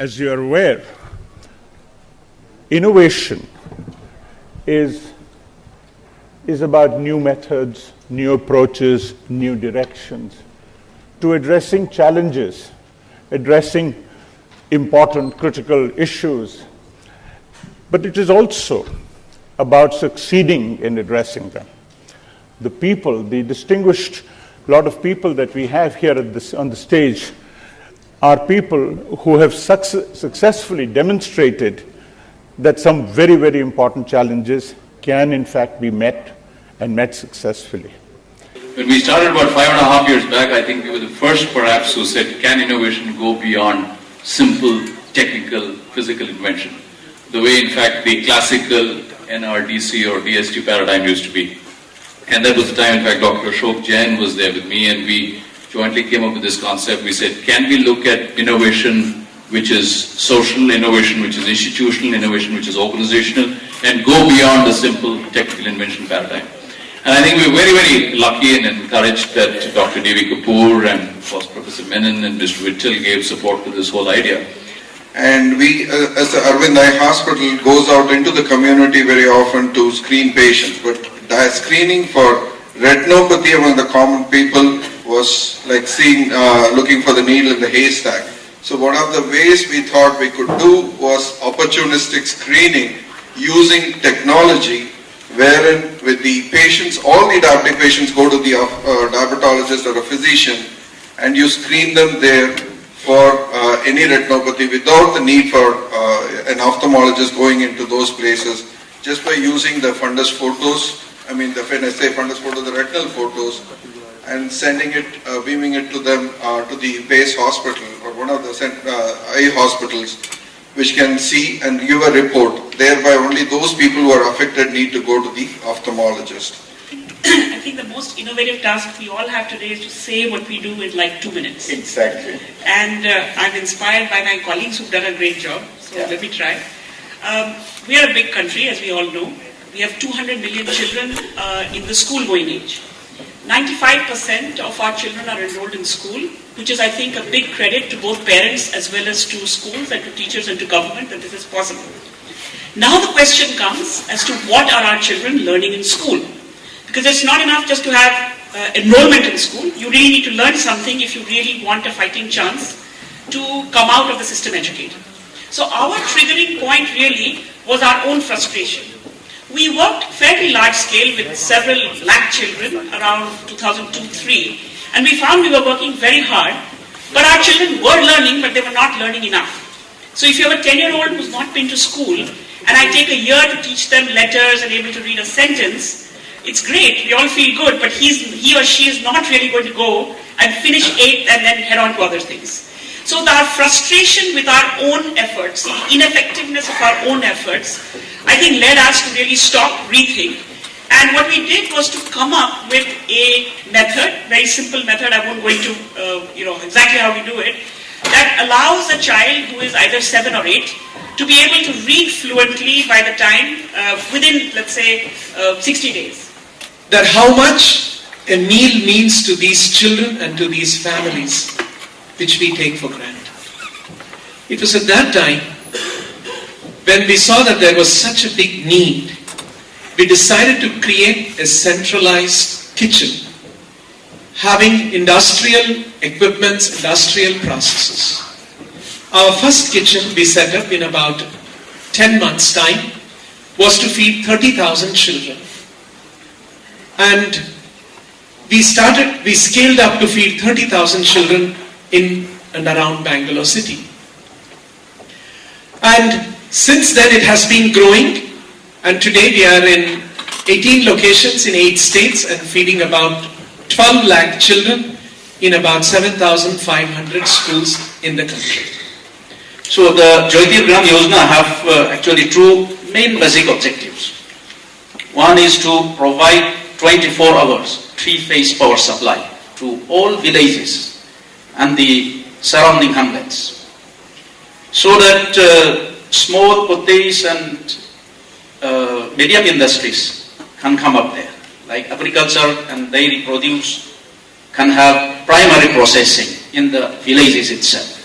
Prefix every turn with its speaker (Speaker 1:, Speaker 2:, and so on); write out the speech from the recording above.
Speaker 1: As you are aware, innovation is about new methods, new approaches, new directions to addressing challenges, addressing important critical issues. But it is also about succeeding in addressing them. The people, the distinguished lot of people that we have here on the stage are people who have successfully demonstrated that some very, very important challenges can in fact be met and met successfully.
Speaker 2: When we started about 5.5 years back, I think we were the first perhaps who said, can innovation go beyond simple technical physical invention? The way in fact the classical NRDC or DST paradigm used to be. And that was the time in fact Dr. Ashok Jain was there with me, and we jointly came up with this concept. We said, can we look at innovation which is social innovation, which is institutional innovation, which is organizational, and go beyond the simple technical invention paradigm. And I think we were very, very lucky and encouraged that Dr. D.V. Kapoor and of course Professor Menon and Mr. Vittal gave support to this whole idea.
Speaker 3: And we, as the Arvind Eye Hospital, goes out into the community very often to screen patients. But screening for retinopathy among the common people was like looking for the needle in the haystack. So one of the ways we thought we could do was opportunistic screening using technology, wherein with the patients, all the diabetic patients go to the diabetologist or a physician, and you screen them there for any retinopathy without the need for an ophthalmologist going into those places, just by using the fundus photos. I mean, when I say fundus photos, the retinal photos, and sending it, beaming it to them, to the base hospital or one of the eye hospitals, which can see and give a report. Thereby only those people who are affected need to go to the ophthalmologist.
Speaker 4: I think the most innovative task we all have today is to say what we do in like 2 minutes.
Speaker 3: Exactly.
Speaker 4: And I'm inspired by my colleagues who've done a great job, so let me try. We are a big country, as we all know. We have 200 million children in the school-going age. 95% of our children are enrolled in school, which is, I think, a big credit to both parents as well as to schools and to teachers and to government that this is possible. Now the question comes as to what are our children learning in school? Because it's not enough just to have enrollment in school. You really need to learn something if you really want a fighting chance to come out of the system educated. So our triggering point really was our own frustration. We worked fairly large scale with several lakh children around 2002-03, and we found we were working very hard, but our children were learning, but they were not learning enough. So if you have a 10-year-old who's not been to school, and I take a year to teach them letters and able to read a sentence, it's great, we all feel good, but he or she is not really going to go and finish 8th and then head on to other things. So our frustration with our own efforts, the ineffectiveness of our own efforts, I think led us to really stop, rethink. And what we did was to come up with a method, very simple method, I won't go into exactly how we do it, that allows a child who is either 7 or 8 to be able to read fluently by the time, within, let's say, 60 days.
Speaker 5: That how much a meal means to these children and to these families, which we take for granted. It was at that time, when we saw that there was such a big need, we decided to create a centralized kitchen, having industrial equipments, industrial processes. Our first kitchen we set up in about 10 months' time was to feed 30,000 children. And we scaled up to feed 30,000 children in and around Bangalore city. And since then it has been growing, and today we are in 18 locations in 8 states and feeding about 12 lakh children in about 7,500 schools in the country.
Speaker 2: So the Jyoti Gram Yojana have actually 2 main basic objectives. One is to provide 24 hours, 3-phase power supply to all villages and the surrounding hamlets, so that small potash and medium industries can come up there, like agriculture and dairy produce can have primary processing in the villages itself.